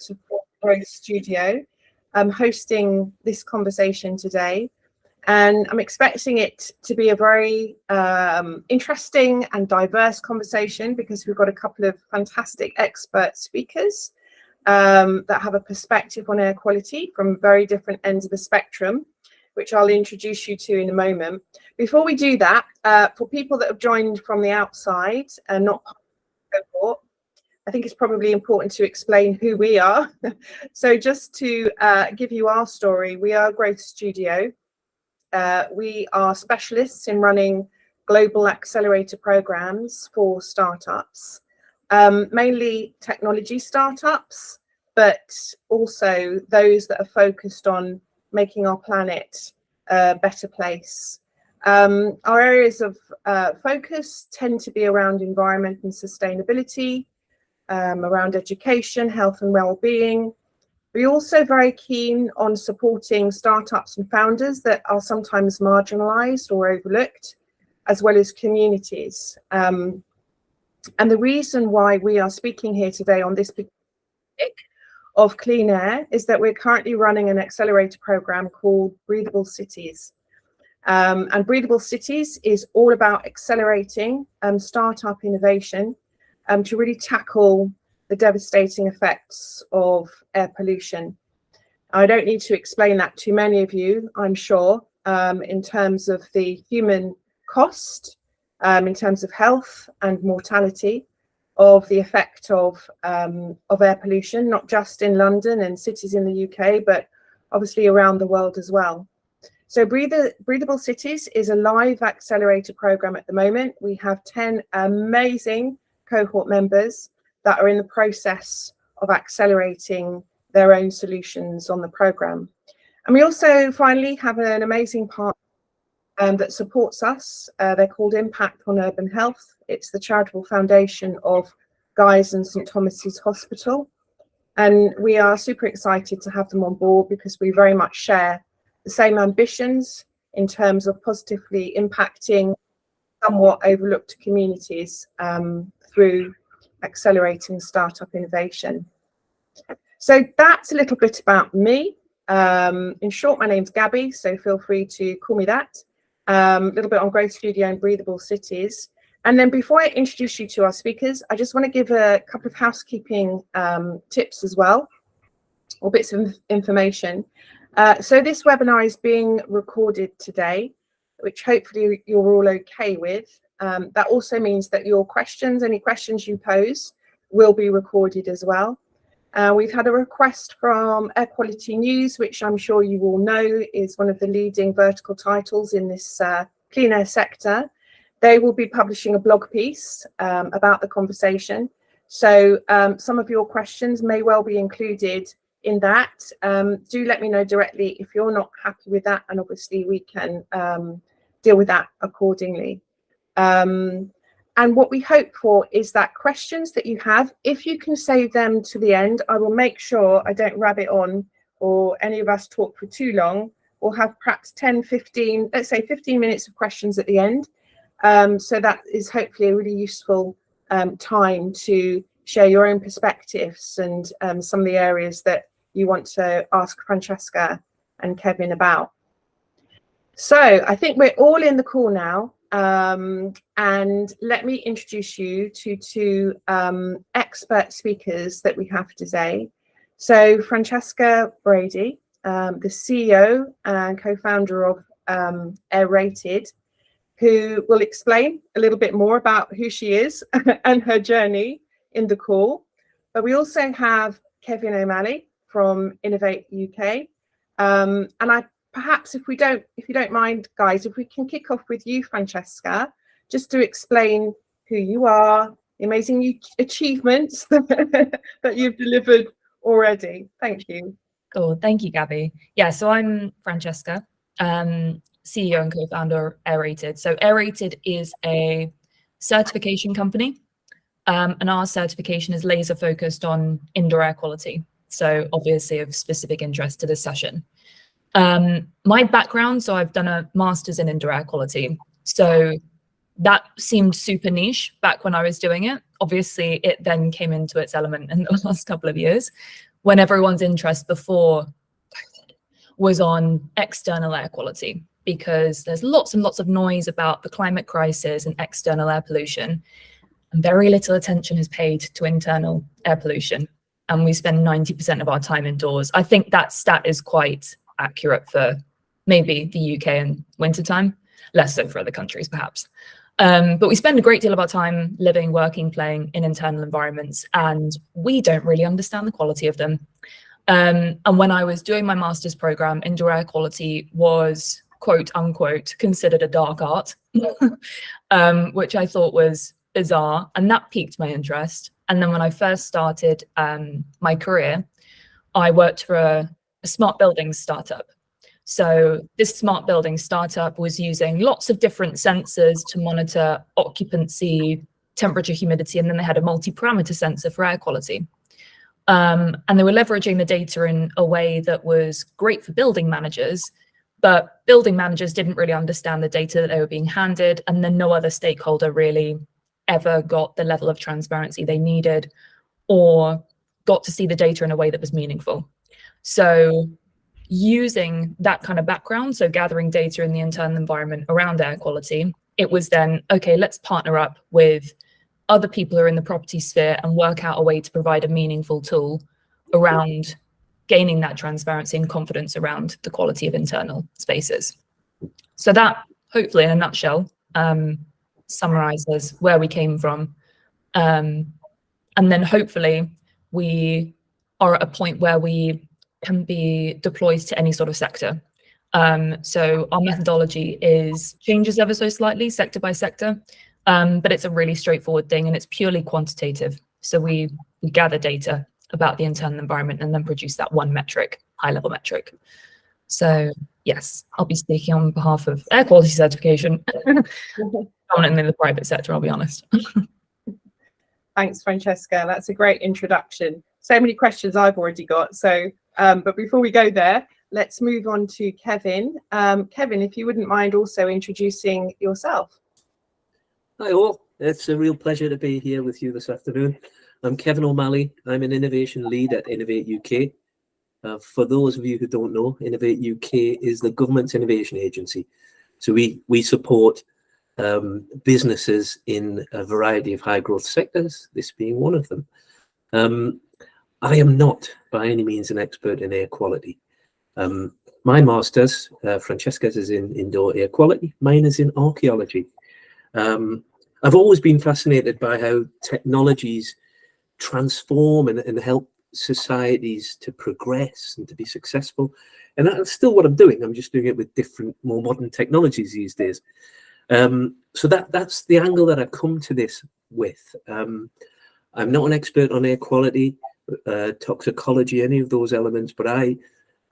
Director for Growth Studio. I'm hosting this conversation today, and I'm expecting it to be a very interesting and diverse conversation because we've got a couple of fantastic expert speakers that have a perspective on air quality from very different ends of the spectrum, which I'll introduce you to in a moment. Before we do that, for people that have joined from the outside and not part of the cohort, I think it's probably important to explain who we are. So just to give you our story, we are Growth Studio. We are specialists in running global accelerator programs for startups, mainly technology startups, but also those that are focused on making our planet a better place. Our areas of focus tend to be around environment and sustainability, around education, health and well-being. We're also very keen on supporting startups and founders that are sometimes marginalized or overlooked, as well as communities. And the reason why we are speaking here today on this topic of clean air is that we're currently running an accelerator program called Breathable Cities. And Breathable Cities is all about accelerating startup innovation to really tackle the devastating effects of air pollution. I don't need to explain that to many of you, I'm sure, in terms of the human cost, in terms of health and mortality of the effect of air pollution, not just in London and cities in the UK, but obviously around the world as well. So Breathable Cities is a live accelerator program at the moment. We have 10 amazing cohort members that are in the process of accelerating their own solutions on the program. And we also finally have an amazing partner that supports us. They're called Impact on Urban Health. It's the charitable foundation of Guy's and St Thomas's Hospital. And we are super excited to have them on board because we very much share the same ambitions in terms of positively impacting somewhat overlooked communities through accelerating startup innovation. So that's a little bit about me. In short, my name's Gaby, so feel free to call me that. A little bit on Growth Studio and Breathable Cities. And then before I introduce you to our speakers, I just want to give a couple of housekeeping tips as well, or bits of information. So this webinar is being recorded today, which hopefully you're all okay with. That also means that your questions, any questions you pose, will be recorded as well. We've had a request from Air Quality News, which I'm sure you all know is one of the leading vertical titles in this clean air sector. They will be publishing a blog piece about the conversation. So some of your questions may well be included in that. Do let me know directly if you're not happy with that, and obviously we can deal with that accordingly. And what we hope for is that questions that you have, if you can save them to the end, I will make sure I don't rabbit on or any of us talk for too long. We'll have perhaps 10, 15, let's say 15 minutes of questions at the end. So that is hopefully a really useful time to share your own perspectives and some of the areas that you want to ask Francesca and Kevin about. So I think we're all in the call now. And let me introduce you to two expert speakers that we have today. So Francesca Brady, the CEO and co-founder of Aerated, who will explain a little bit more about who she is and her journey in the call. But we also have Kevin O'Malley from Innovate UK. And perhaps if you don't mind, guys, if we can kick off with you, Francesca, just to explain who you are, the amazing achievements that you've delivered already. Thank you. Cool. Thank you, Gaby. Yeah, so I'm Francesca, CEO and co-founder of Aerated. So Aerated is a certification company, and our certification is laser focused on indoor air quality. So obviously of specific interest to this session. My background, so I've done a master's in indoor air quality. So that seemed super niche back when I was doing it. Obviously, it then came into its element in the last couple of years, when everyone's interest before COVID was on external air quality, because there's lots and lots of noise about the climate crisis and external air pollution, and very little attention is paid to internal air pollution. And we spend 90% of our time indoors. I think that stat is quite accurate for maybe the UK in wintertime, less so for other countries perhaps. But we spend a great deal of our time living, working, playing in internal environments, and we don't really understand the quality of them. And when I was doing my master's program, indoor air quality was, quote unquote, considered a dark art, which I thought was bizarre, and that piqued my interest. And then when I first started my career, I worked for a smart buildings startup. So this smart building startup was using lots of different sensors to monitor occupancy, temperature, humidity, and then they had a multi-parameter sensor for air quality. And they were leveraging the data in a way that was great for building managers, but building managers didn't really understand the data that they were being handed, and then no other stakeholder really ever got the level of transparency they needed or got to see the data in a way that was meaningful. So using that kind of background, so gathering data in the internal environment around air quality, it was then, okay, let's partner up with other people who are in the property sphere and work out a way to provide a meaningful tool around gaining that transparency and confidence around the quality of internal spaces. So that, hopefully in a nutshell, summarizes where we came from. And then hopefully we are at a point where we can be deployed to any sort of sector. So our methodology changes ever so slightly sector by sector, but it's a really straightforward thing and it's purely quantitative. So we gather data about the internal environment and then produce that one metric, high level metric. So yes, I'll be speaking on behalf of air quality certification, dominantly in the private sector, I'll be honest. Thanks, Francesca. That's a great introduction. So many questions I've already got. So, but before we go there, let's move on to Kevin. Kevin, if you wouldn't mind also introducing yourself. Hi all, it's a real pleasure to be here with you this afternoon. I'm Kevin O'Malley. I'm an innovation lead at Innovate UK. For those of you who don't know, Innovate UK is the government's innovation agency. So we support businesses in a variety of high growth sectors, this being one of them. I am not by any means an expert in air quality. My master's, Francesca's, is in indoor air quality. Mine is in archaeology. I've always been fascinated by how technologies transform and help societies to progress and to be successful. And that's still what I'm doing. I'm just doing it with different, more modern technologies these days. So that's the angle that I've come to this with. I'm not an expert on air quality, toxicology, any of those elements, but I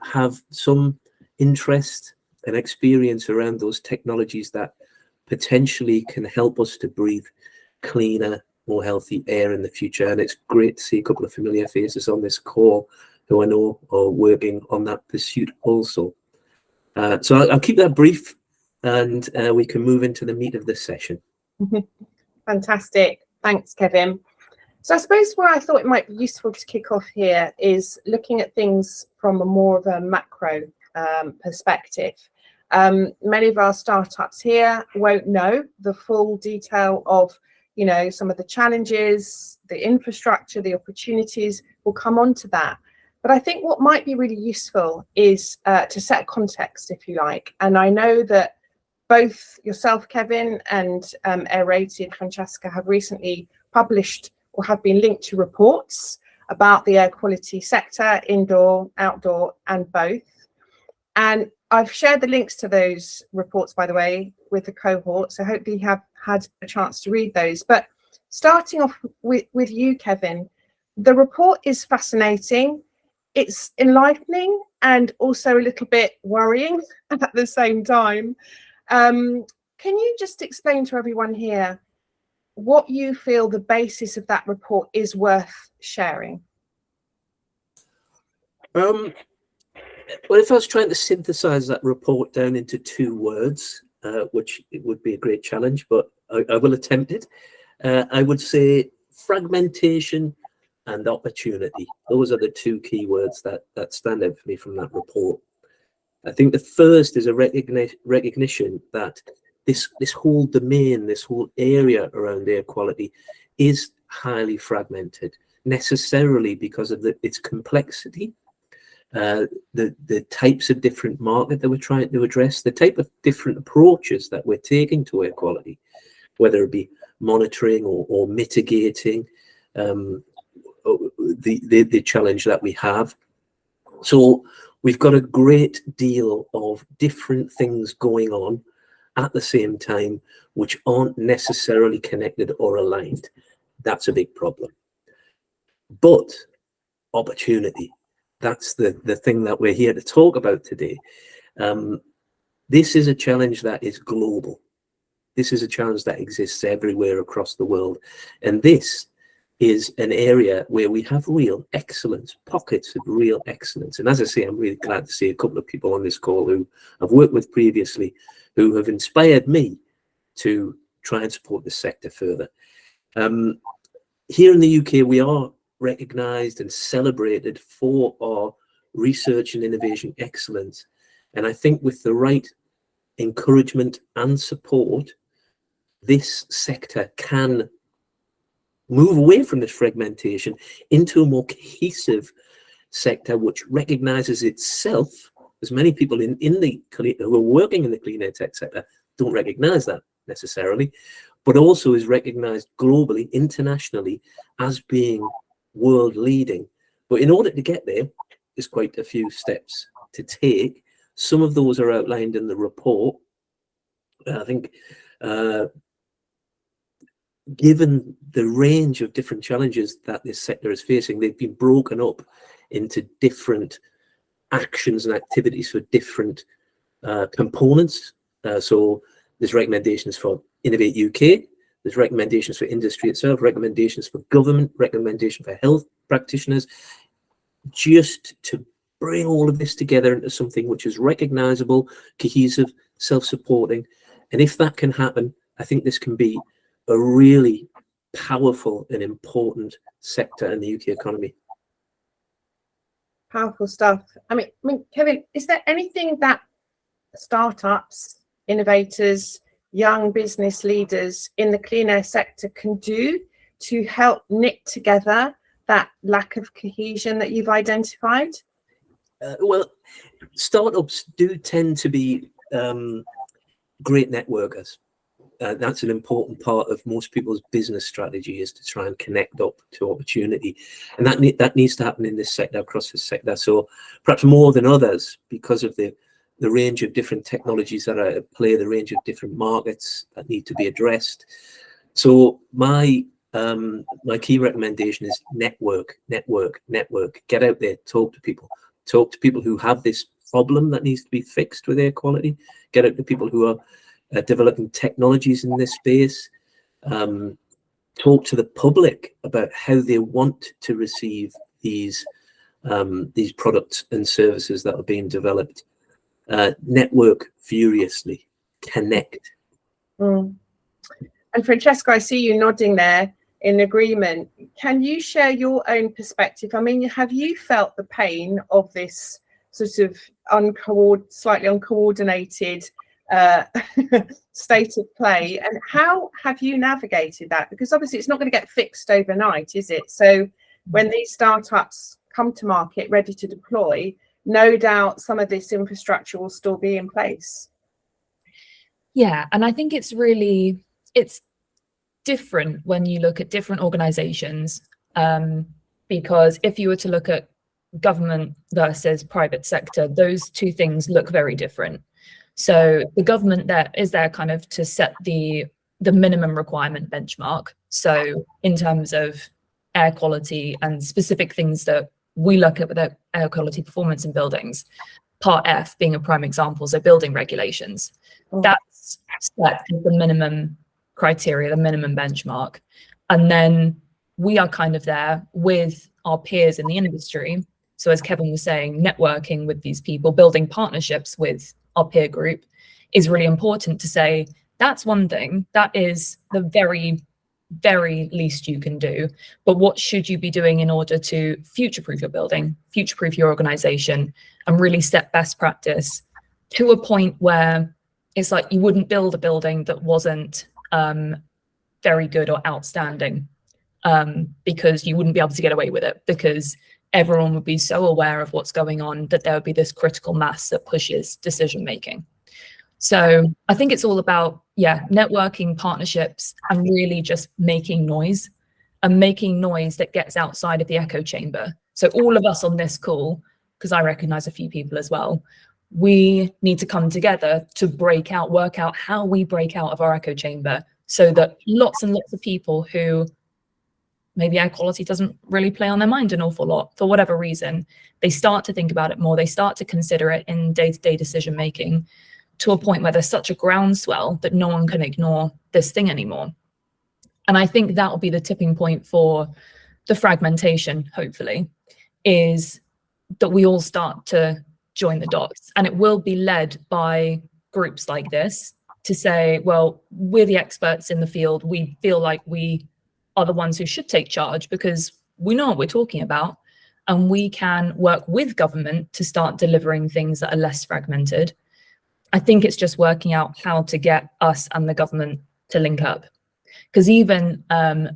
have some interest and experience around those technologies that potentially can help us to breathe cleaner, more healthy air in the future. And it's great to see a couple of familiar faces on this call who I know are working on that pursuit also. So I'll keep that brief and we can move into the meat of this session. Fantastic. Thanks, Kevin. So I suppose where I thought it might be useful to kick off here is looking at things from a more of a macro perspective. Many of our startups here won't know the full detail of, you know, some of the challenges, the infrastructure, the opportunities. We'll come on to that. But I think what might be really useful is to set context, if you like. And I know that both yourself, Kevin, and Aerated, Francesca, have recently published or have been linked to reports about the air quality sector, indoor, outdoor, and both. And I've shared the links to those reports, by the way, with the cohort. So hopefully you have had a chance to read those. But starting off with you, Kevin, the report is fascinating. It's enlightening and also a little bit worrying at the same time. Can you just explain to everyone here what you feel the basis of that report is worth sharing? Well, if I was trying to synthesize that report down into 2 words, which it would be a great challenge, but I will attempt it. I would say fragmentation and opportunity. Those are the two key words that stand out for me from that report. I think the first is a recognition that this whole domain, this whole area around air quality is highly fragmented, necessarily because of its complexity, the types of different market that we're trying to address, the type of different approaches that we're taking to air quality, whether it be monitoring or mitigating the challenge that we have. So we've got a great deal of different things going on at the same time, which aren't necessarily connected or aligned. That's a big problem. But opportunity, that's the thing that we're here to talk about today. This is a challenge that is global. This is a challenge that exists everywhere across the world. And this is an area where we have real excellence, pockets of real excellence. And as I say, I'm really glad to see a couple of people on this call who I've worked with previously, who have inspired me to try and support this sector further. Here in the UK, we are recognised and celebrated for our research and innovation excellence. And I think with the right encouragement and support, this sector can move away from this fragmentation into a more cohesive sector which recognises itself, as many people who are working in the clean air tech sector don't recognise that necessarily, but also is recognised globally, internationally, as being world leading. But in order to get there, there's quite a few steps to take. Some of those are outlined in the report. I think given the range of different challenges that this sector is facing, they've been broken up into different actions and activities for different components. So there's recommendations for Innovate UK, there's recommendations for industry itself, recommendations for government, recommendation for health practitioners, just to bring all of this together into something which is recognisable, cohesive, self-supporting. And if that can happen, I think this can be a really powerful and important sector in the UK economy. Powerful stuff. I mean, Kevin, is there anything that startups, innovators, young business leaders in the clean air sector can do to help knit together that lack of cohesion that you've identified? Well, startups do tend to be great networkers. That's an important part of most people's business strategy, is to try and connect up to opportunity. And that needs to happen in this sector, across this sector. So perhaps more than others, because of the range of different technologies that are at play, the range of different markets that need to be addressed. So my key recommendation is network. Get out there, talk to people who have this problem that needs to be fixed with air quality. Get out to people who are developing technologies in this space. Talk to the public about how they want to receive these products and services that are being developed. Network furiously, connect. And Francesca, I see you nodding there in agreement. Can you share your own perspective? I mean, have you felt the pain of this sort of slightly uncoordinated state of play, and how have you navigated that? Because obviously it's not going to get fixed overnight, is it? So when these startups come to market ready to deploy, no doubt some of this infrastructure will still be in place. Yeah, and I think it's different when you look at different organizations, because if you were to look at government versus private sector, those two things look very different. So the government there is there kind of to set the minimum requirement benchmark. So in terms of air quality and specific things that we look at with air quality performance in buildings, Part F being a prime example, so building regulations. That's set as the minimum criteria, the minimum benchmark. And then we are kind of there with our peers in the industry. So as Kevin was saying, networking with these people, building partnerships with our peer group is really important to say, that's one thing. That is the very very least you can do, but what should you be doing in order to future-proof your building, future-proof your organization, and really set best practice to a point where it's like you wouldn't build a building that wasn't very good or outstanding, because you wouldn't be able to get away with it, because everyone would be so aware of what's going on that there would be this critical mass that pushes decision making. So I think it's all about, networking, partnerships, and really just making noise, and making noise that gets outside of the echo chamber. So all of us on this call, because I recognize a few people as well, we need to come together to break out, work out how we break out of our echo chamber, so that lots and lots of people who maybe air quality doesn't really play on their mind an awful lot for whatever reason, they start to think about it more, they start to consider it in day-to-day decision making, to a point where there's such a groundswell that no one can ignore this thing anymore. And I think that will be the tipping point for the fragmentation, hopefully, is that we all start to join the dots. And it will be led by groups like this to say, well, we're the experts in the field. We feel like we are the ones who should take charge because we know what we're talking about. And we can work with government to start delivering things that are less fragmented. I think it's just working out how to get us and the government to link up. Because even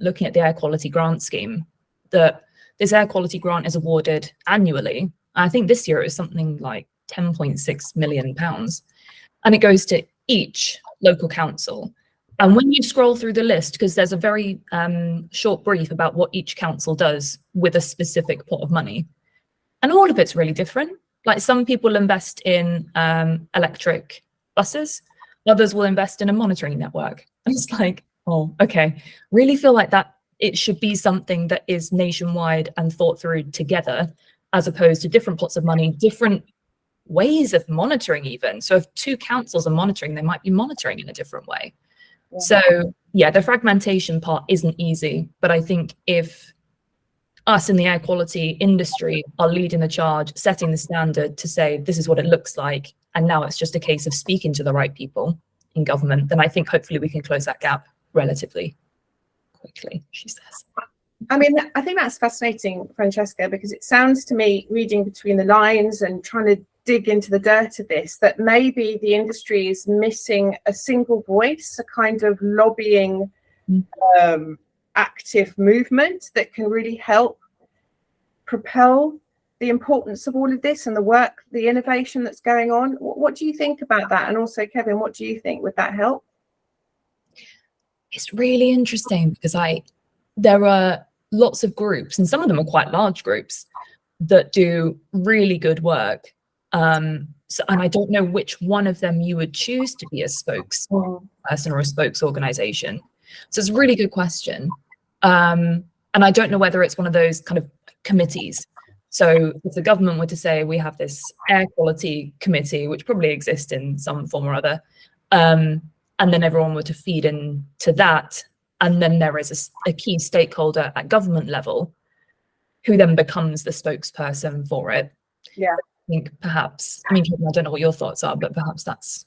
looking at the air quality grant scheme, this air quality grant is awarded annually. I think this year it was something like £10.6 million. And it goes to each local council. And when you scroll through the list, because there's a very short brief about what each council does with a specific pot of money, and all of it's really different. Like some people invest in electric buses, others will invest in a monitoring network. And it's like, oh, okay, really feel like that it should be something that is nationwide and thought through together, as opposed to different pots of money, different ways of monitoring even. So if two councils are monitoring, they might be monitoring in a different way. Yeah. So yeah, the fragmentation part isn't easy, but I think if us in the air quality industry are leading the charge, setting the standard to say, this is what it looks like, and now it's just a case of speaking to the right people in government, then I think hopefully we can close that gap relatively quickly, she says. I mean, I think that's fascinating, Francesca, because it sounds to me, reading between the lines and trying to dig into the dirt of this, that maybe the industry is missing a single voice, a kind of lobbying active movement that can really help propel the importance of all of this and the work, the innovation that's going on. What do you think about that? And also, Kevin, what do you think? Would that help? It's really interesting because there are lots of groups, and some of them are quite large groups, that do really good work. And I don't know which one of them you would choose to be a spokesperson or a spokes organization. So it's a really good question. And I don't know whether it's one of those kind of committees. So if the government were to say, we have this air quality committee, which probably exists in some form or other, and then everyone were to feed into that, and then there is a key stakeholder at government level who then becomes the spokesperson for it. Yeah. I think perhaps, I mean, I don't know what your thoughts are, but perhaps that's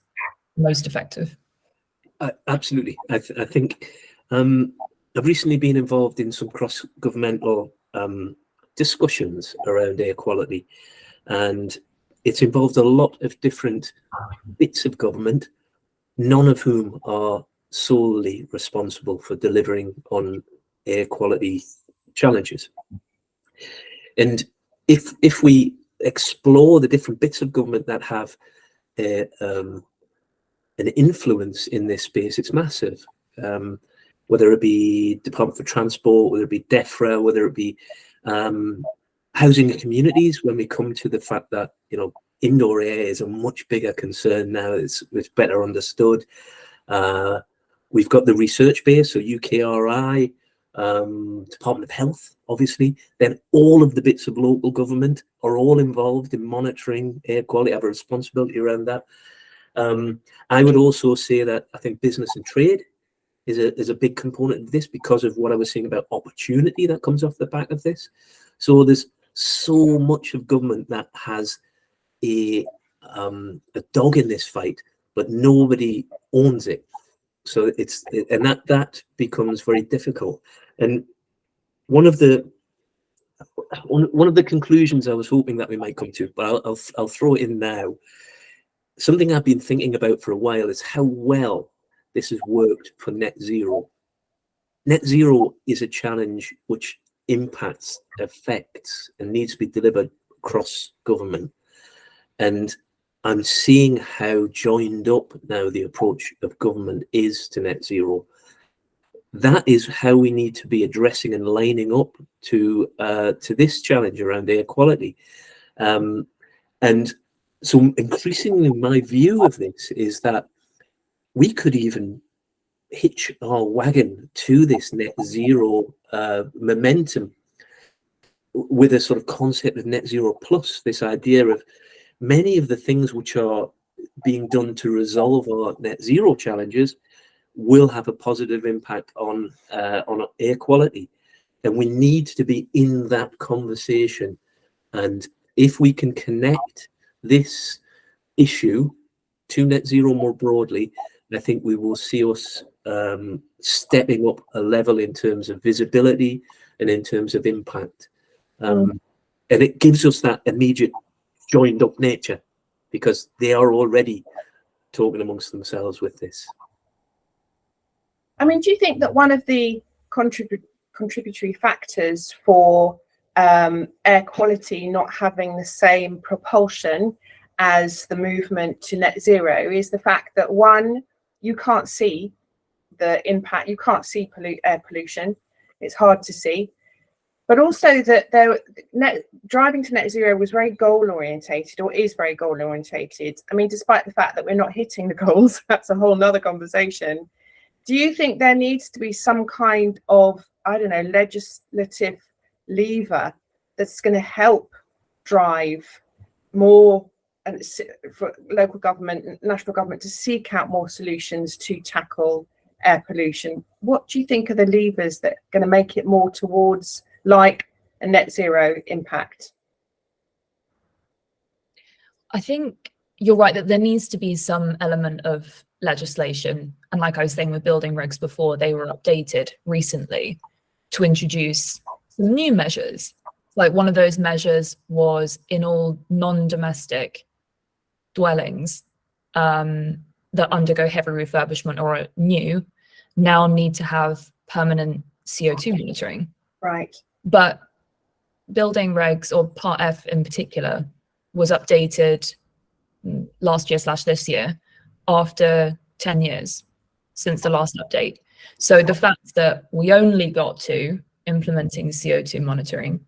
most effective. Absolutely. I think I've recently been involved in some cross-governmental discussions around air quality, and it's involved a lot of different bits of government, none of whom are solely responsible for delivering on air quality challenges. And if we explore the different bits of government that have an influence in this space, it's massive. Whether it be Department for Transport, whether it be DEFRA, whether it be housing and communities, when we come to the fact that, you know, indoor air is a much bigger concern now, it's better understood. We've got the research base, so UKRI, Department of Health, obviously, then all of the bits of local government are all involved in monitoring air quality, have a responsibility around that. I would also say that I think business and trade is a big component of this, because of what I was saying about opportunity that comes off the back of this. So there's so much of government that has a dog in this fight, but nobody owns it. So that becomes very difficult. And one of the conclusions I was hoping that we might come to, but I'll throw it in now. Something I've been thinking about for a while is how well this has worked for net zero. Net zero is a challenge which impacts, affects, and needs to be delivered across government. And I'm seeing how joined up now the approach of government is to net zero. That is how we need to be addressing and lining up to this challenge around air quality. And so increasingly my view of this is that we could even hitch our wagon to this net zero momentum with a sort of concept of net zero plus, this idea of many of the things which are being done to resolve our net zero challenges will have a positive impact on air quality. And we need to be in that conversation. And if we can connect this issue to net zero more broadly, I think we will see us stepping up a level in terms of visibility and in terms of impact. And it gives us that immediate joined up nature because they are already talking amongst themselves with this. I mean, do you think that one of the contributory factors for air quality not having the same propulsion as the movement to net zero is the fact that, one, you can't see the impact, you can't see air pollution, it's hard to see, but also that driving to net zero was very goal orientated, or is very goal orientated. I mean, despite the fact that we're not hitting the goals, that's a whole nother conversation. Do you think there needs to be some kind of, I don't know, legislative lever that's going to help drive more for local government, national government to seek out more solutions to tackle air pollution? What do you think are the levers that are going to make it more towards like a net zero impact? I think you're right that there needs to be some element of legislation. And like I was saying with building regs before, they were updated recently to introduce some new measures. Like one of those measures was in all non-domestic dwellings that undergo heavy refurbishment or are new now need to have permanent CO2 monitoring. Right. But building regs, or Part F in particular, was updated last year / this year after 10 years since the last update. So the fact that we only got to implementing CO2 monitoring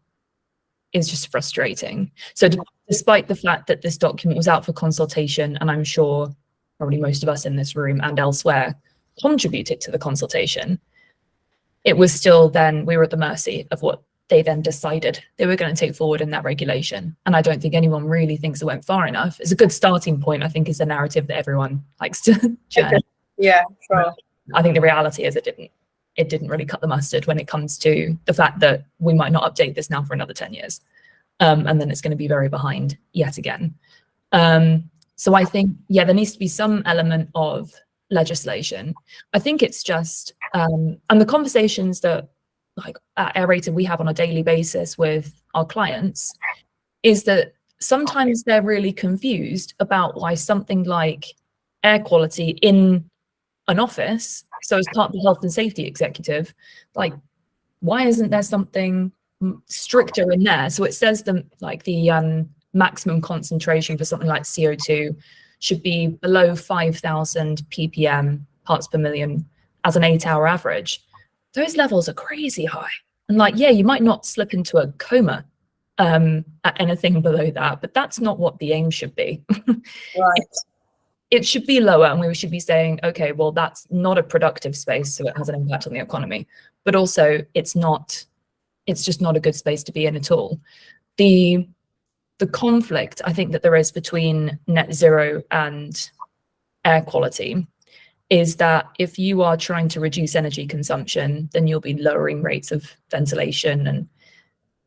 is just frustrating. So despite the fact that this document was out for consultation, and I'm sure probably most of us in this room and elsewhere contributed to the consultation, it was still then, we were at the mercy of what they then decided they were going to take forward in that regulation. And I don't think anyone really thinks it went far enough. It's a good starting point, I think, is the narrative that everyone likes to share. Yeah, sure. I think the reality is it didn't really cut the mustard when it comes to the fact that we might not update this now for another 10 years. And then it's going to be very behind yet again. So I think, yeah, there needs to be some element of legislation. I think it's just, and the conversations that like at Aerated we have on a daily basis with our clients is that sometimes they're really confused about why something like air quality in an office, so as part of the health and safety executive, like why isn't there something stricter in there? So it says the maximum concentration for something like CO2 should be below 5,000 ppm parts per million as an 8-hour average. Those levels are crazy high. And like, yeah, you might not slip into a coma at anything below that, but that's not what the aim should be. Right. It should be lower, and we should be saying, okay, well, that's not a productive space, so it has an impact on the economy. But also, it's just not a good space to be in at all. The conflict, I think, that there is between net zero and air quality is that if you are trying to reduce energy consumption, then you'll be lowering rates of ventilation,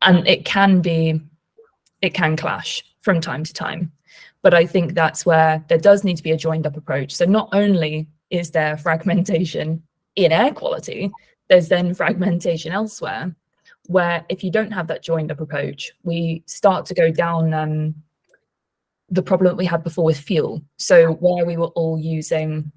and it can clash from time to time. But I think that's where there does need to be a joined up approach. So not only is there fragmentation in air quality, there's then fragmentation elsewhere, where if you don't have that joined up approach, we start to go down the problem that we had before with fuel. So where we were all using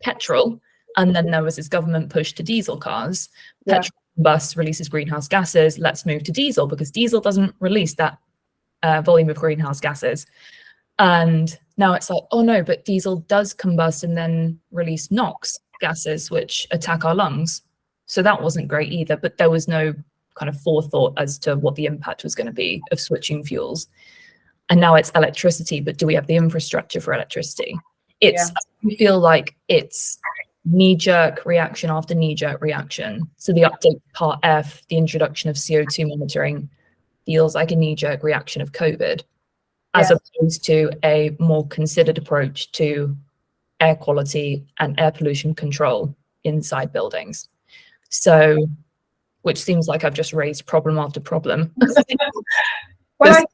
petrol, and then there was this government push to diesel cars. Petrol bus releases greenhouse gases. Let's move to diesel because diesel doesn't release that volume of greenhouse gases. And now it's like, oh no, but diesel does combust and then release NOx gases, which attack our lungs. So that wasn't great either, but there was no kind of forethought as to what the impact was going to be of switching fuels. And now it's electricity, but do we have the infrastructure for electricity? I feel like it's knee-jerk reaction after knee-jerk reaction. So the update part F, the introduction of CO2 monitoring, feels like a knee-jerk reaction of COVID, as opposed to a more considered approach to air quality and air pollution control inside buildings. So, which seems like I've just raised problem after problem. Well,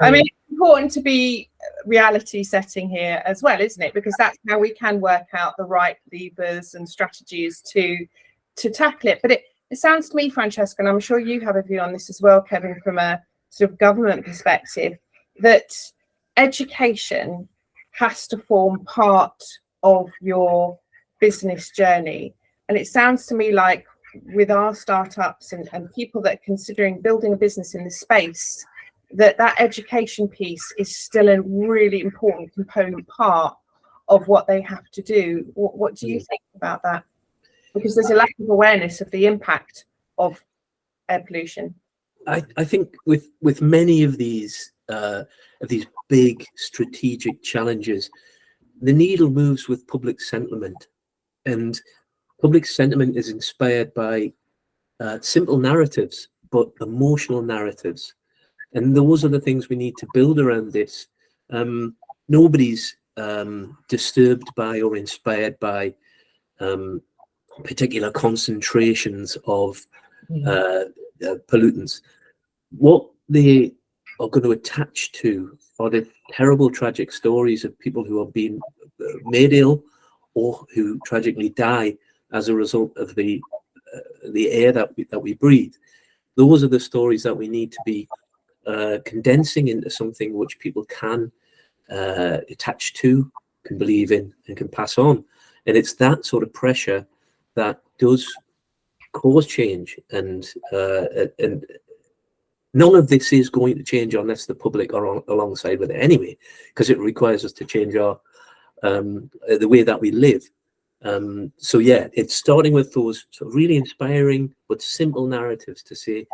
I mean, it's important to be reality setting here as well, isn't it? Because that's how we can work out the right levers and strategies to tackle it. But it sounds to me, Francesca, and I'm sure you have a view on this as well, Kevin, from a sort of government perspective, that education has to form part of your business journey. And it sounds to me like with our startups and people that are considering building a business in this space, that education piece is still a really important component part of what they have to do. What do you think about that? Because there's a lack of awareness of the impact of air pollution. I think with many of these big strategic challenges, the needle moves with public sentiment, and public sentiment is inspired by simple narratives, but emotional narratives. And those are the things we need to build around this. Nobody's disturbed by or inspired by particular concentrations of pollutants. What they are going to attach to are the terrible, tragic stories of people who are being made ill or who tragically die as a result of the air that we breathe. Those are the stories that we need to be condensing into something which people can attach to, can believe in, and can pass on. And it's that sort of pressure that does cause change, and none of this is going to change unless the public are alongside with it anyway, because it requires us to change our the way that we live. So yeah, it's starting with those sort of really inspiring but simple narratives to say,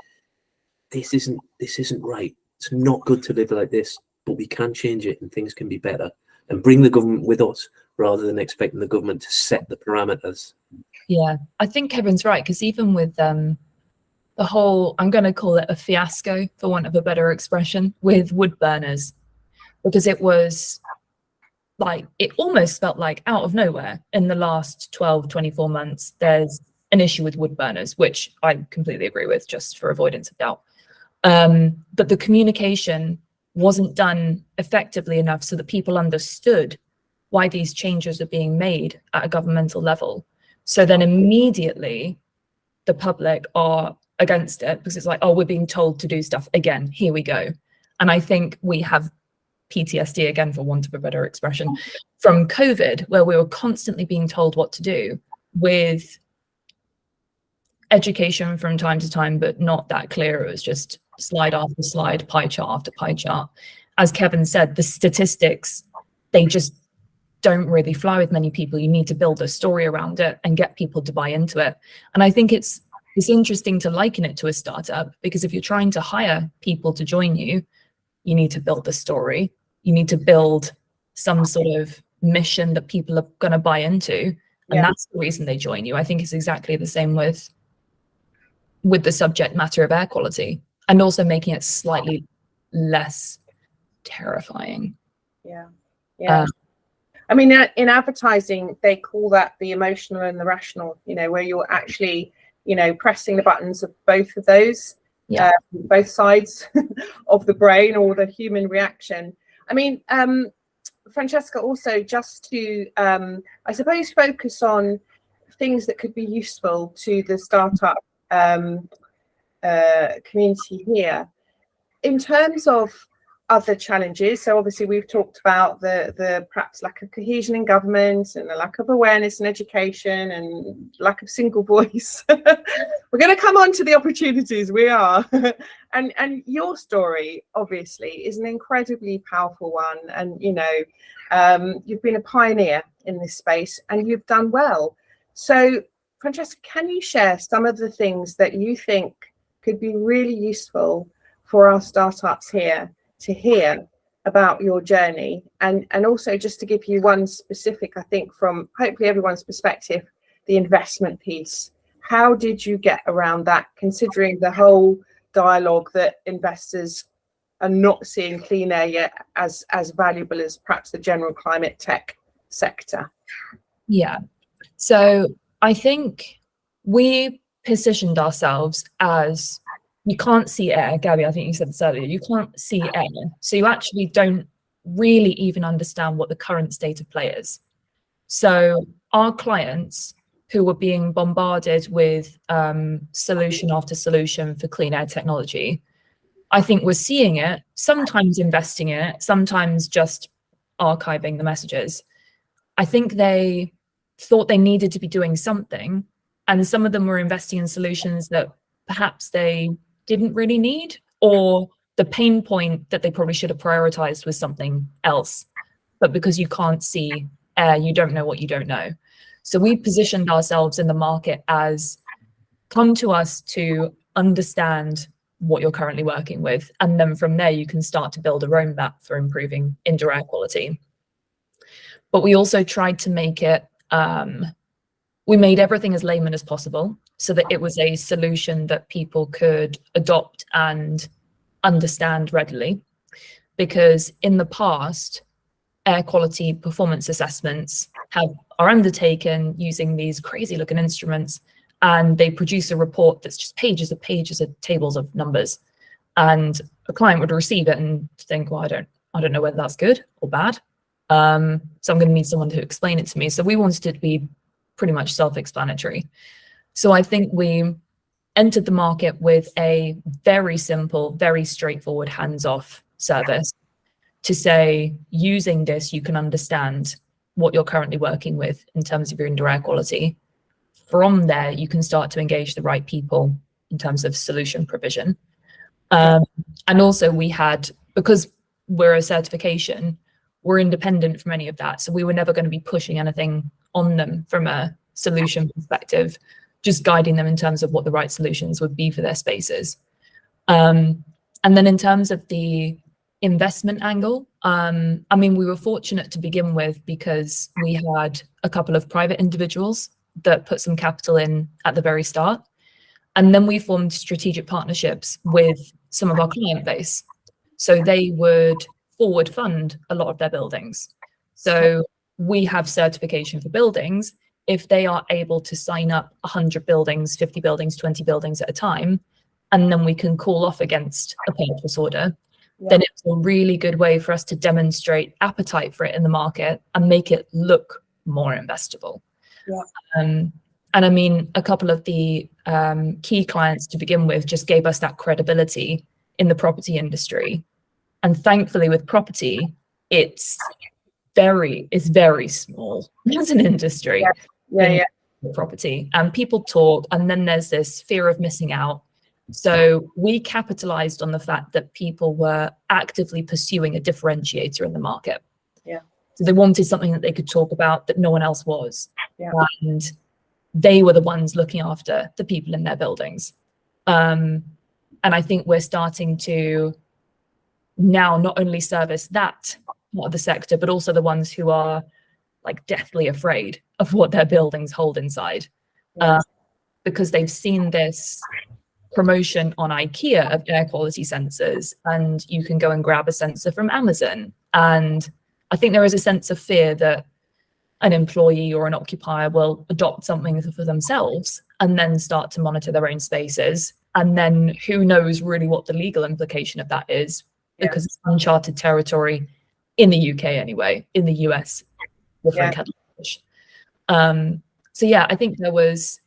this isn't right. It's not good to live like this, but we can change it and things can be better, and bring the government with us rather than expecting the government to set the parameters. Yeah, I think Kevin's right, because even with the whole, I'm going to call it a fiasco, for want of a better expression, with wood burners, because it was like, it almost felt like out of nowhere in the last 12, 24 months, there's an issue with wood burners, which I completely agree with, just for avoidance of doubt. But the communication wasn't done effectively enough so that people understood why these changes are being made at a governmental level. So then immediately the public are against it because it's like, oh, we're being told to do stuff again. Here we go. And I think we have PTSD, again, for want of a better expression, from COVID, where we were constantly being told what to do, with education from time to time, but not that clear. It was just slide after slide, pie chart after pie chart. As Kevin said, the statistics, they just don't really fly with many people. You need to build a story around it and get people to buy into it. And I think it's interesting to liken it to a startup, because if you're trying to hire people to join you, you need to build a story. You need to build some sort of mission that people are going to buy into. And that's the reason they join you. I think it's exactly the same with the subject matter of air quality, and also making it slightly less terrifying. Yeah. I mean, in advertising, they call that the emotional and the rational, where you're actually, pressing the buttons of both of those, both sides of the brain, or the human reaction. I mean, Francesca, also just to, I suppose, focus on things that could be useful to the startup community here in terms of other challenges. So obviously we've talked about the perhaps lack of cohesion in government and the lack of awareness in education and lack of single voice. We're going to come on to the opportunities. We are. and your story obviously is an incredibly powerful one, and you know, you've been a pioneer in this space and you've done well. So Francesca, can you share some of the things that you think could be really useful for our startups here to hear about your journey, and also just to give you one specific, I think from hopefully everyone's perspective, the investment piece. How did you get around that, considering the whole dialogue that investors are not seeing clean air yet as valuable as perhaps the general climate tech sector? Yeah, so I think we positioned ourselves as, you can't see air. Gaby, I think you said this earlier, you can't see air. So you actually don't really even understand what the current state of play is. So our clients who were being bombarded with solution after solution for clean air technology, I think we're seeing it, sometimes investing in it, sometimes just archiving the messages. I think they thought they needed to be doing something, and some of them were investing in solutions that perhaps they didn't really need, or the pain point that they probably should have prioritized was something else. But because you can't see air, you don't know what you don't know. So we positioned ourselves in the market as, come to us to understand what you're currently working with, and then from there you can start to build a roadmap for improving indoor air quality. But we also tried to make it, we made everything as layman as possible, so that it was a solution that people could adopt and understand readily. Because in the past, air quality performance assessments are undertaken using these crazy looking instruments, and they produce a report that's just pages of tables of numbers. And a client would receive it and think, well, I don't know whether that's good or bad. So I'm going to need someone to explain it to me. So we wanted it to be pretty much self-explanatory. So I think we entered the market with a very simple, very straightforward, hands-off service to say, using this, you can understand what you're currently working with in terms of your indoor air quality. From there, you can start to engage the right people in terms of solution provision. And also we had, because we're a certification, we're independent from any of that. So we were never going to be pushing anything on them from a solution perspective, just guiding them in terms of what the right solutions would be for their spaces. And then in terms of the investment angle, I mean, we were fortunate to begin with because we had a couple of private individuals that put some capital in at the very start. And then we formed strategic partnerships with some of our client base. So they would forward fund a lot of their buildings. So we have certification for buildings. If they are able to sign up 100 buildings, 50 buildings, 20 buildings at a time, and then we can call off against a purchase order, then it's a really good way for us to demonstrate appetite for it in the market and make it look more investable. And I mean, a couple of the key clients to begin with just gave us that credibility in the property industry. And thankfully with property, it's very small as an industry. Property, and people talk, and then there's this fear of missing out. So we capitalized on the fact that people were actively pursuing a differentiator in the market. So they wanted something that they could talk about that no one else was. And they were the ones looking after the people in their buildings. And I think we're starting to now not only service that part of the sector, but also the ones who are like deathly afraid of what their buildings hold inside, because they've seen this promotion on IKEA of air quality sensors, and you can go and grab a sensor from Amazon. And I think there is a sense of fear that an employee or an occupier will adopt something for themselves and then start to monitor their own spaces. And then who knows really what the legal implication of that is, because it's uncharted territory in the UK anyway. In the US, different kettle of fish. So yeah, I think there was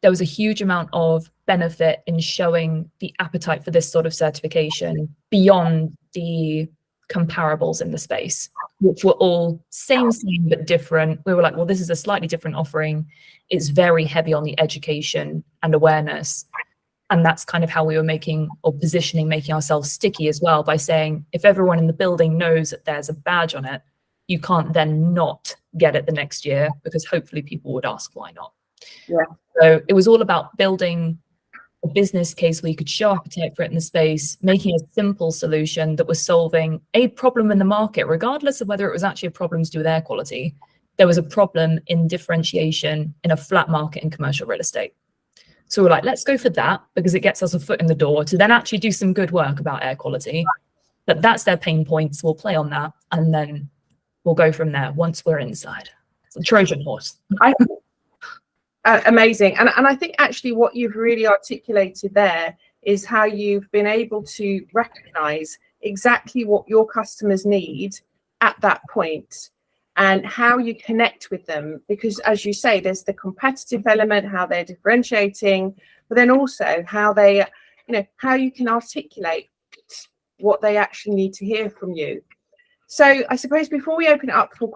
a huge amount of benefit in showing the appetite for this sort of certification beyond the comparables in the space, which were all same but different. We were like, well, this is a slightly different offering. It's very heavy on the education and awareness. And that's kind of how we were making ourselves sticky as well, by saying, if everyone in the building knows that there's a badge on it, you can't then not get it the next year, because hopefully people would ask why not. Yeah. So it was all about building a business case where you could show appetite for it in the space, making a simple solution that was solving a problem in the market, regardless of whether it was actually a problem to do with air quality. There was a problem in differentiation in a flat market in commercial real estate. So we're like, let's go for that, because it gets us a foot in the door to then actually do some good work about air quality. But that's their pain points. We'll play on that, and then we'll go from there once we're inside. It's a Trojan horse. Amazing. And I think actually what you've really articulated there is how you've been able to recognize exactly what your customers need at that point, and how you connect with them. Because as you say, there's the competitive element, how they're differentiating, but then also how they, how you can articulate what they actually need to hear from you. So I suppose before we open it up for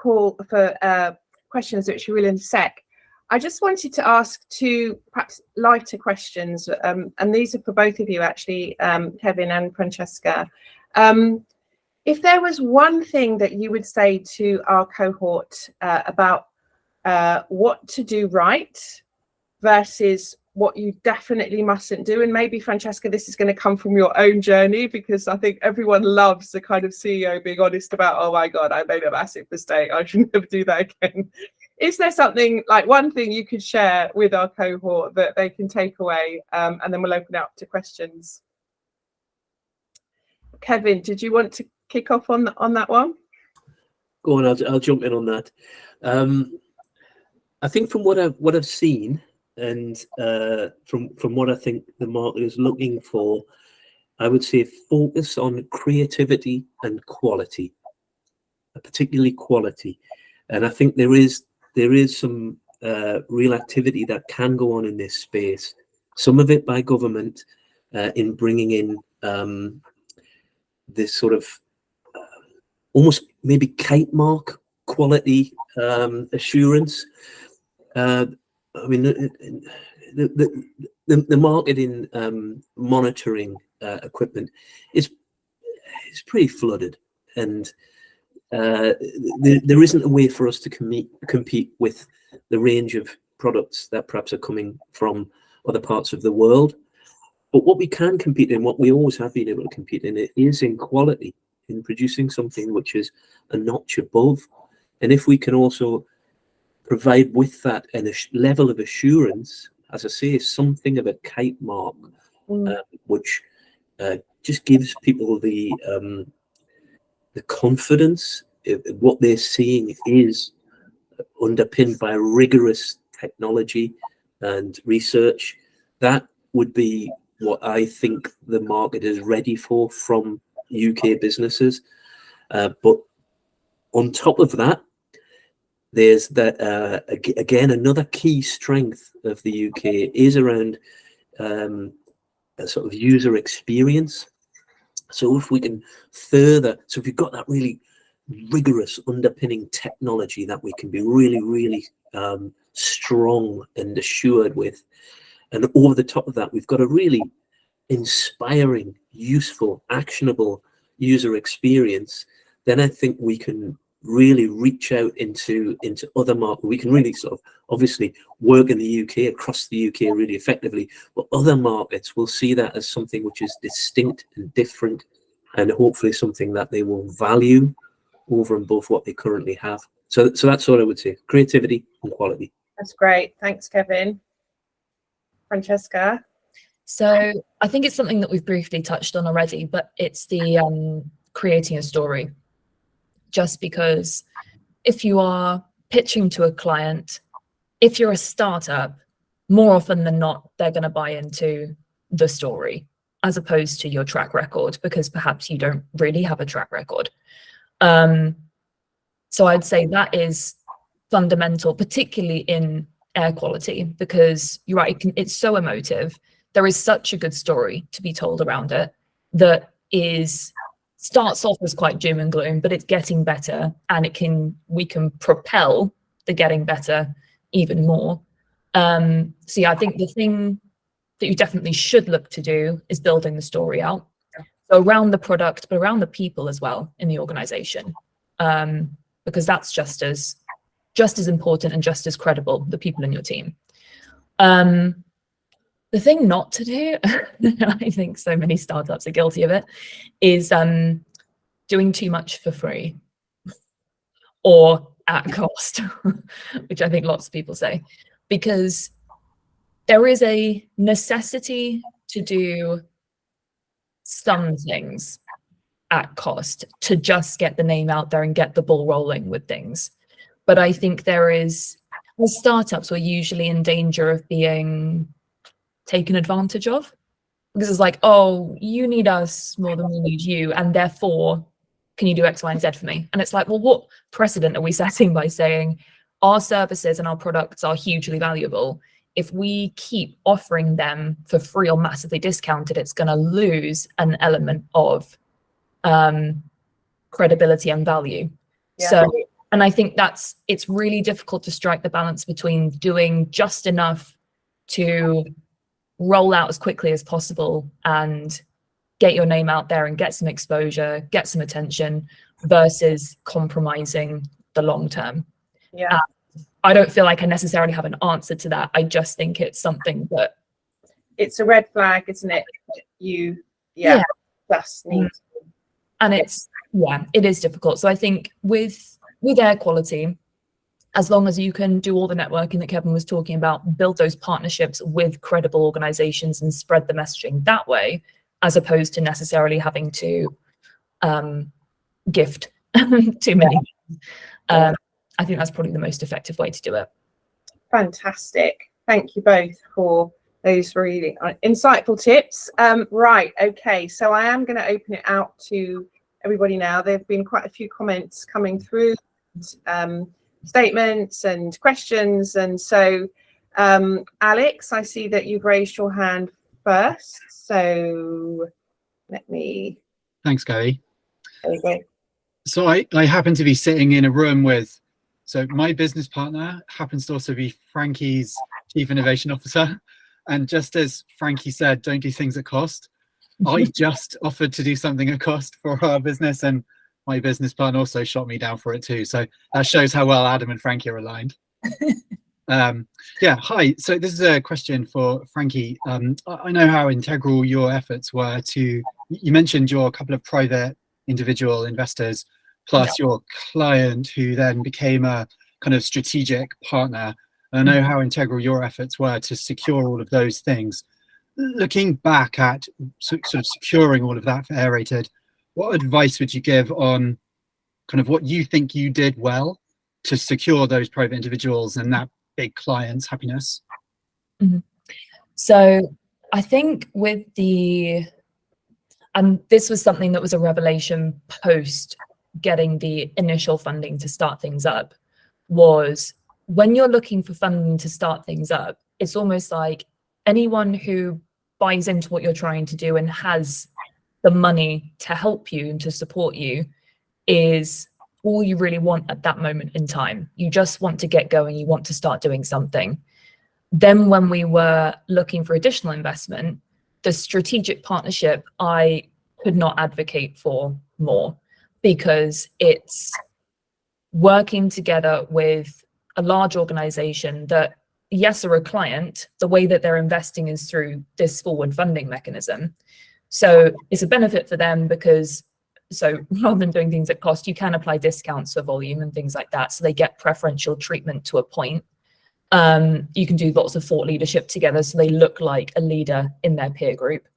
questions, which we will in a sec, I just wanted to ask two perhaps lighter questions, and these are for both of you actually, Kevin and Francesca. If there was one thing that you would say to our cohort about what to do right versus what you definitely mustn't do, and maybe Francesca, this is going to come from your own journey, because I think everyone loves the kind of CEO being honest about, oh my God, I made a massive mistake, I should never do that again. Is there something, like one thing you could share with our cohort that they can take away, and then we'll open it up to questions? Kevin, did you want to kick off on that one? Go on, I'll jump in on that. I think from what I've seen, and from what I think the market is looking for, I would say focus on creativity and quality, particularly quality. And I think there is some real activity that can go on in this space. Some of it by government in bringing in this sort of almost maybe kite mark quality assurance. I mean, the market in monitoring equipment is pretty flooded, and there isn't a way for us to compete with the range of products that perhaps are coming from other parts of the world. But what we can compete in, what we always have been able to compete in, it is in quality, in producing something which is a notch above. And if we can also provide with that a level of assurance, as I say, something of a kite mark, which just gives people the confidence what they're seeing is underpinned by rigorous technology and research. That would be what I think the market is ready for from UK businesses. But on top of that, there's that again, another key strength of the UK is around a sort of user experience. So if we can further, so if you've got that really rigorous underpinning technology that we can be really strong and assured with, and over the top of that, we've got a really inspiring, useful, actionable user experience, then I think we can really reach out into other markets. We can really sort of obviously work in the UK, across the UK really effectively, but other markets will see that as something which is distinct and different, and hopefully something that they will value over and above what they currently have. So that's what I would say: creativity and quality. That's great. Thanks, Kevin. Francesca? So I think it's something that we've briefly touched on already, but it's the creating a story. Just because if you are pitching to a client, if you're a startup, more often than not, they're going to buy into the story as opposed to your track record, because perhaps you don't really have a track record. So I'd say that is fundamental, particularly in air quality, because you're right, it's so emotive. There is such a good story to be told around it that starts off as quite doom and gloom, but it's getting better, and we can propel the getting better even more. So yeah, I think the thing that you definitely should look to do is building the story out. So around the product, but around the people as well in the organization, because that's just as important and just as credible, the people in your team. The thing not to do, I think so many startups are guilty of it, is doing too much for free or at cost, which I think lots of people say, because there is a necessity to do some things at cost to just get the name out there and get the ball rolling with things. But I think startups were usually in danger of being taken advantage of, because it's like, oh, you need us more than we need you, and therefore can you do X, Y, and Z for me? And it's like, well, what precedent are we setting by saying our services and our products are hugely valuable? If we keep offering them for free or massively discounted, it's going to lose an element of credibility and value. Yeah. So, and I think it's really difficult to strike the balance between doing just enough to roll out as quickly as possible and get your name out there and get some exposure, get some attention, versus compromising the long term. Yeah. I don't feel like I necessarily have an answer to that. I just think it's something that it's a red flag, isn't it? Just need. And it is difficult. So I think with air quality, as long as you can do all the networking that Kevin was talking about, build those partnerships with credible organizations and spread the messaging that way, as opposed to necessarily having to gift too many. I think that's probably the most effective way to do it. Fantastic. Thank you both for those really insightful tips. Right, okay, so I am going to open it out to everybody now. There have been quite a few comments coming through, statements and questions. And so, Alex, I see that you've raised your hand first. So let me... Thanks, Gaby. There you go. So I happen to be sitting in a room with, so my business partner happens to also be Frankie's Chief Innovation Officer. And just as Frankie said, don't do things at cost, I just offered to do something at cost for our business, and my business partner also shot me down for it too. So that shows how well Adam and Frankie are aligned. Hi. So this is a question for Frankie. I know how integral your efforts were to, you mentioned your couple of private individual investors, plus your client who then became a kind of strategic partner. I know how integral your efforts were to secure all of those things. Looking back at sort of securing all of that for Aerated, what advice would you give on kind of what you think you did well to secure those private individuals and that big client's happiness? Mm-hmm. So I think with this was something that was a revelation post getting the initial funding to start things up, was when you're looking for funding to start things up, it's almost like anyone who buys into what you're trying to do and has the money to help you and to support you is all you really want at that moment in time. You just want to get going. You want to start doing something. Then when we were looking for additional investment, the strategic partnership, I could not advocate for more, because it's working together with a large organization that, yes, are a client. The way that they're investing is through this forward funding mechanism. So it's a benefit for them because, so rather than doing things at cost, you can apply discounts for volume and things like that. So they get preferential treatment to a point. You can do lots of thought leadership together, so they look like a leader in their peer group.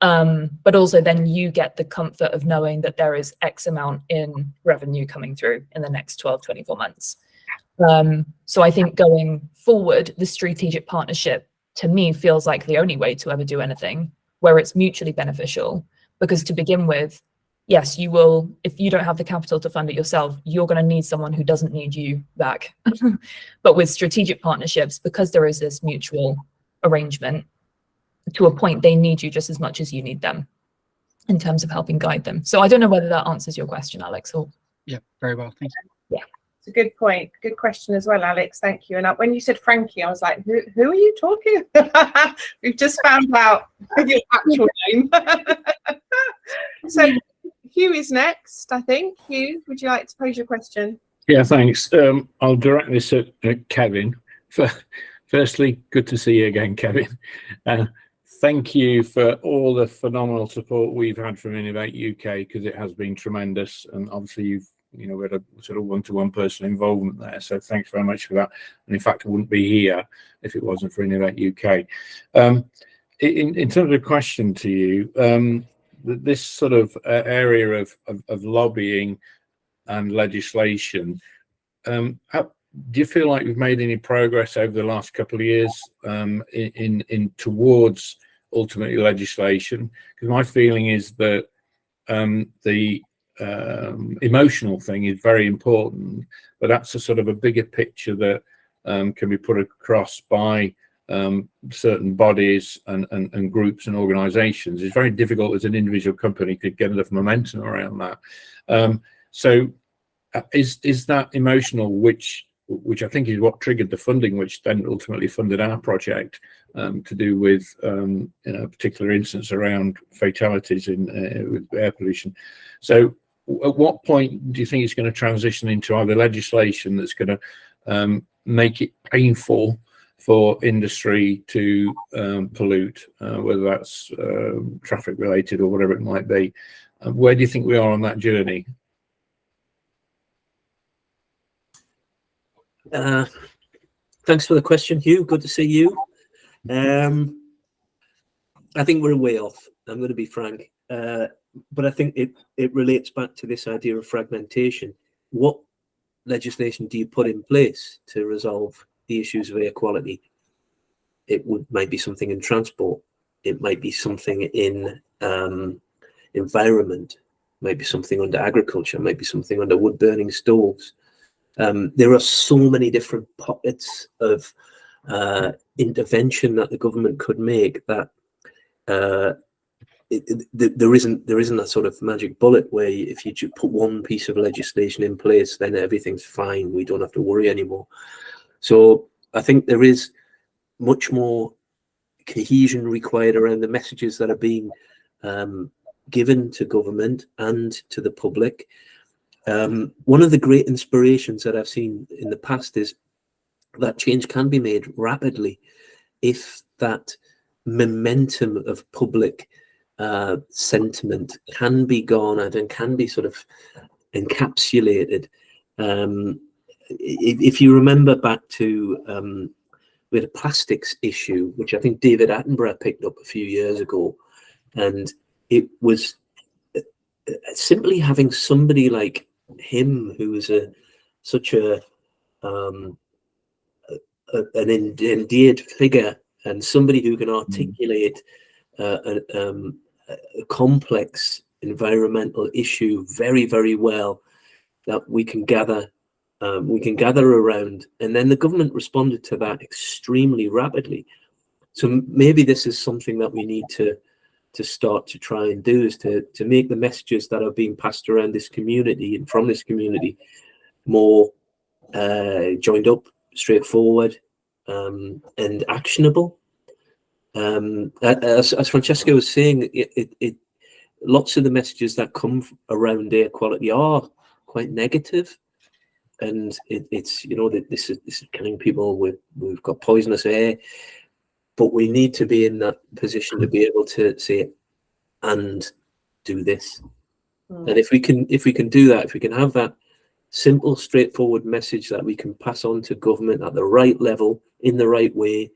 But also then you get the comfort of knowing that there is X amount in revenue coming through in the next 12, 24 months. So I think going forward, the strategic partnership to me feels like the only way to ever do anything where it's mutually beneficial, because to begin with, yes, you will, if you don't have the capital to fund it yourself, you're going to need someone who doesn't need you back. But with strategic partnerships, because there is this mutual arrangement, to a point, they need you just as much as you need them in terms of helping guide them. So I don't know whether that answers your question, Alex. Or Yeah, very well. Thank you. Yeah. It's a good point. Good question as well, Alex. Thank you. And when you said Frankie, I was like, who are you talking? We've just found out your actual name. So Hugh is next, I think. Hugh, would you like to pose your question? Yeah, thanks. I'll direct this at Kevin. Firstly, good to see you again, Kevin. Thank you for all the phenomenal support we've had from Innovate UK, because it has been tremendous. And obviously, you've we had a sort of one-to-one personal involvement there. So thanks very much for that. And in fact, I wouldn't be here if it wasn't for Innovate UK. In terms of a question to you, this sort of area of lobbying and legislation, do you feel like we've made any progress over the last couple of years in towards ultimately legislation? Because my feeling is that the emotional thing is very important, but that's a sort of a bigger picture that can be put across by certain bodies and groups and organizations. It's very difficult as an individual company to get enough momentum around that. So is that emotional, which I think is what triggered the funding, which then ultimately funded our project, to do with a particular instance around fatalities with air pollution. So at what point do you think it's going to transition into either legislation that's going to make it painful for industry to pollute, whether that's traffic related or whatever it might be? Where do you think we are on that journey? Thanks for the question, Hugh. Good to see you. I think we're a way off. I'm going to be frank, but I think it relates back to this idea of fragmentation. What legislation do you put in place to resolve the issues of air quality? It might be something in transport. It might be something in environment. Might be something under agriculture. Might be something under wood burning stoves. There are so many different pockets of intervention that the government could make that there isn't a sort of magic bullet where if you just put one piece of legislation in place, then everything's fine. We don't have to worry anymore. So I think there is much more cohesion required around the messages that are being given to government and to the public. One of the great inspirations that I've seen in the past is that change can be made rapidly if that momentum of public sentiment can be garnered and can be sort of encapsulated. If you remember back to we had a plastics issue, which I think David Attenborough picked up a few years ago, and it was simply having somebody like him who was such an endeared figure and somebody who can articulate a complex environmental issue very, very well, that we can gather around. And then the government responded to that extremely rapidly. So maybe this is something that we need to start to try and do, is to make the messages that are being passed around this community and from this community more joined up, straightforward, and actionable. As Francesca was saying, lots of the messages that come around air quality are quite negative, and it's that this is killing people. We've got poisonous air. But we need to be in that position to be able to say and do this. And if we can do that, if we can have that simple, straightforward message that we can pass on to government at the right level, in the right way,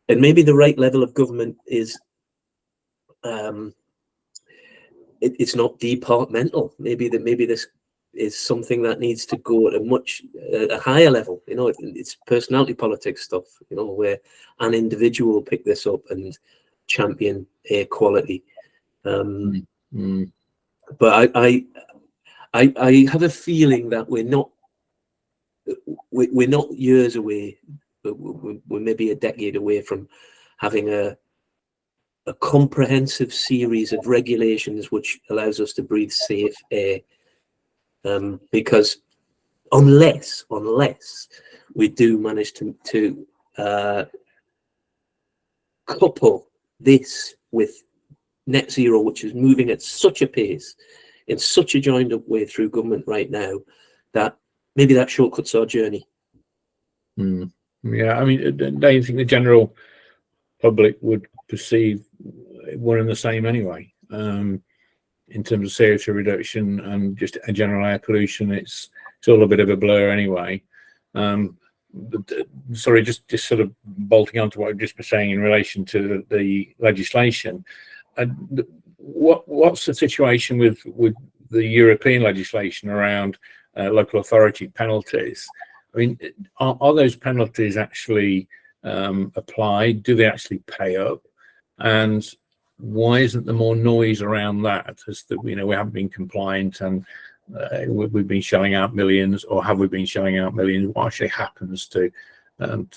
and maybe the right level of government is it's not departmental. Maybe this is something that needs to go at a higher level. It's personality politics stuff, where an individual will pick this up and champion air quality. but I have a feeling that we're not years away, but we're maybe a decade away from having a comprehensive series of regulations which allows us to breathe safe air. Because unless we do manage to couple this with net zero, which is moving at such a pace, in such a joined up way through government right now, that maybe that shortcuts our journey. Yeah, I mean, don't you think the general public would perceive one and the same anyway? In terms of CO2 reduction and just a general air pollution, it's all a bit of a blur anyway. Sorry, just sort of bolting on to what I've just been saying in relation to the legislation. What's the situation with the European legislation around local authority penalties? I mean, are those penalties actually applied? Do they actually pay up? And why isn't there more noise around that? As that, we haven't been compliant and we've been shelling out millions, or have we been shelling out millions? What actually happens to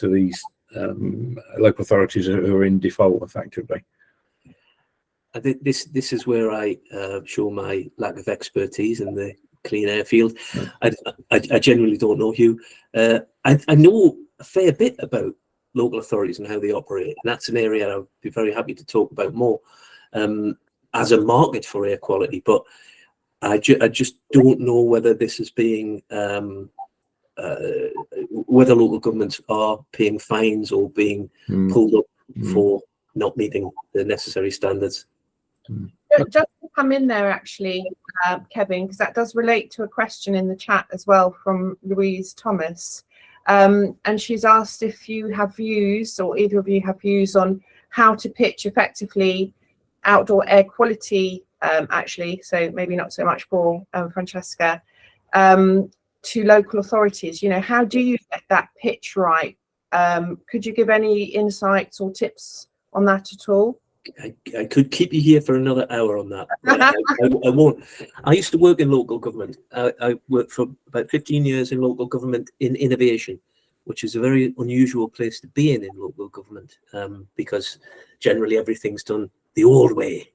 these local authorities who are in default effectively? I think this is where I show my lack of expertise in the clean air field. I genuinely don't know, Hugh. I know a fair bit about local authorities and how they operate, and that's an area I'd be very happy to talk about more as a market for air quality. But I just don't know whether this is being whether local governments are paying fines or being pulled up for not meeting the necessary standards. Just to come in there, actually, Kevin, because that does relate to a question in the chat as well from Louise Thomas. And she's asked if you have views, or either of you have views, on how to pitch effectively outdoor air quality, actually, so maybe not so much for Francesca, to local authorities. How do you get that pitch right? Could you give any insights or tips on that at all? I could keep you here for another hour on that. I won't. I used to work in local government. I worked for about 15 years in local government in innovation, which is a very unusual place to be in local government, because generally everything's done the old way.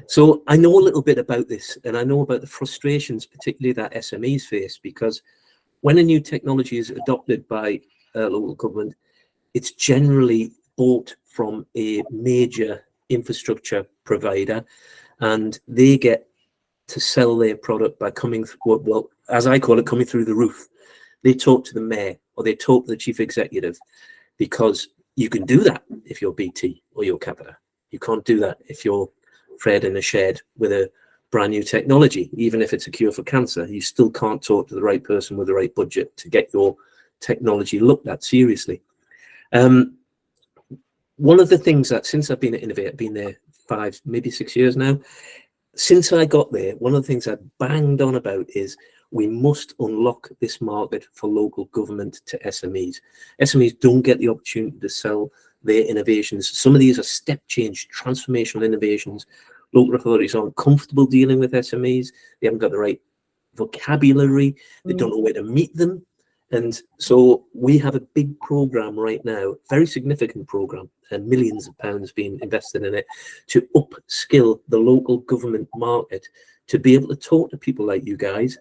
So I know a little bit about this, and I know about the frustrations, particularly that SMEs face, because when a new technology is adopted by local government, it's generally bought from a major infrastructure provider, and they get to sell their product by coming, well, as I call it, coming through the roof. They talk to the mayor or they talk to the chief executive, because you can do that if you're BT or you're Capita. You can't do that if you're Fred in a shed with a brand new technology. Even if it's a cure for cancer, you still can't talk to the right person with the right budget to get your technology looked at seriously. One of the things that, since I've been at Innovate, I've been there 5, maybe 6 years now. Since I got there, one of the things I banged on about is we must unlock this market for local government to SMEs. SMEs don't get the opportunity to sell their innovations. Some of these are step change, transformational innovations. Local authorities aren't comfortable dealing with SMEs. They haven't got the right vocabulary. They don't know where to meet them. And so we have a big program right now, very significant program, and millions of pounds being invested in it, to upskill the local government market to be able to talk to people like you guys,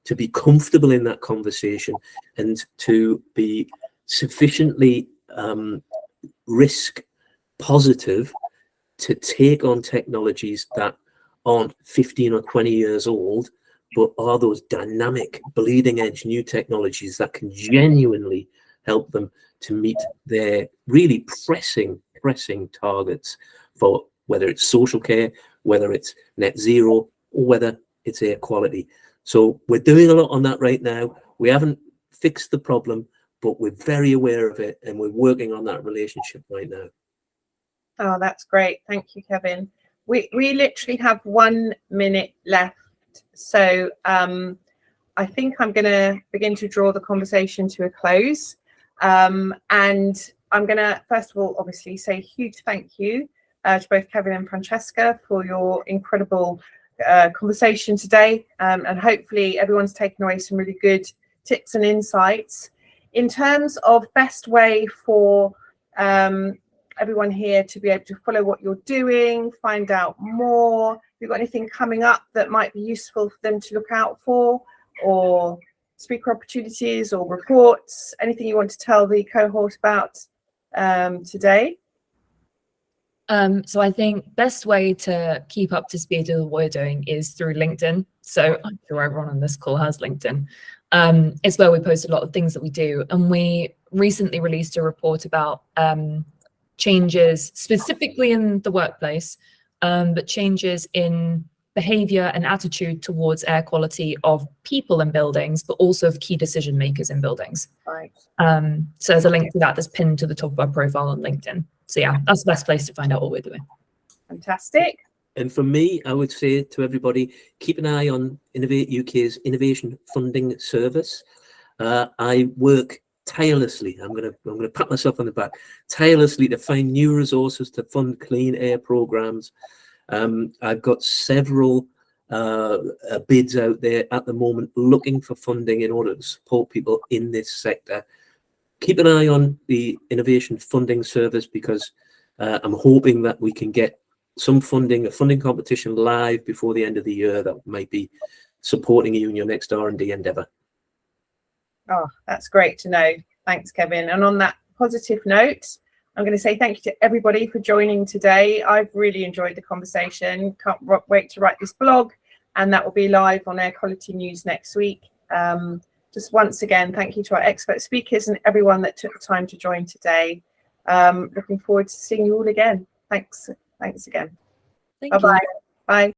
to be comfortable in that conversation, and to be sufficiently risk positive to take on technologies that aren't 15 or 20 years old, but are those dynamic, bleeding edge new technologies that can genuinely help them to meet their really pressing targets for whether it's social care, whether it's net zero, or whether it's air quality. So we're doing a lot on that right now. We haven't fixed the problem, but we're very aware of it, and we're working on that relationship right now. Oh, that's great. Thank you, Kevin. We literally have 1 minute left. So I think I'm going to begin to draw the conversation to a close. And I'm going to, first of all, obviously say a huge thank you to both Kevin and Francesca for your incredible conversation today, and hopefully everyone's taken away some really good tips and insights. In terms of best way for everyone here to be able to follow what you're doing, find out more, have you got anything coming up that might be useful for them to look out for, or speaker opportunities or reports, anything you want to tell the cohort about today? So I think best way to keep up to speed with what we're doing is through LinkedIn. So I'm sure everyone on this call has LinkedIn. It's where we post a lot of things that we do. And we recently released a report about changes specifically in the workplace, but changes in behavior and attitude towards air quality of people in buildings, but also of key decision makers in buildings. Right. So there's a link to that that's pinned to the top of our profile on LinkedIn. So yeah, that's the best place to find out what we're doing. Fantastic. And for me, I would say to everybody, keep an eye on Innovate UK's innovation funding service. I work tirelessly. I'm gonna pat myself on the back, tirelessly to find new resources to fund clean air programs. I've got several bids out there at the moment looking for funding in order to support people in this sector. Keep an eye on the innovation funding service, because I'm hoping that we can get some funding, a funding competition live before the end of the year that might be supporting you in your next R&D endeavour. Oh, that's great to know. Thanks, Kevin. And on that positive note, I'm going to say thank you to everybody for joining today. I've really enjoyed the conversation. Can't wait to write this blog, and that will be live on Air Quality News next week. Just once again, thank you to our expert speakers and everyone that took the time to join today. Looking forward to seeing you all again. Thanks again. Thank Bye-bye. you. Bye.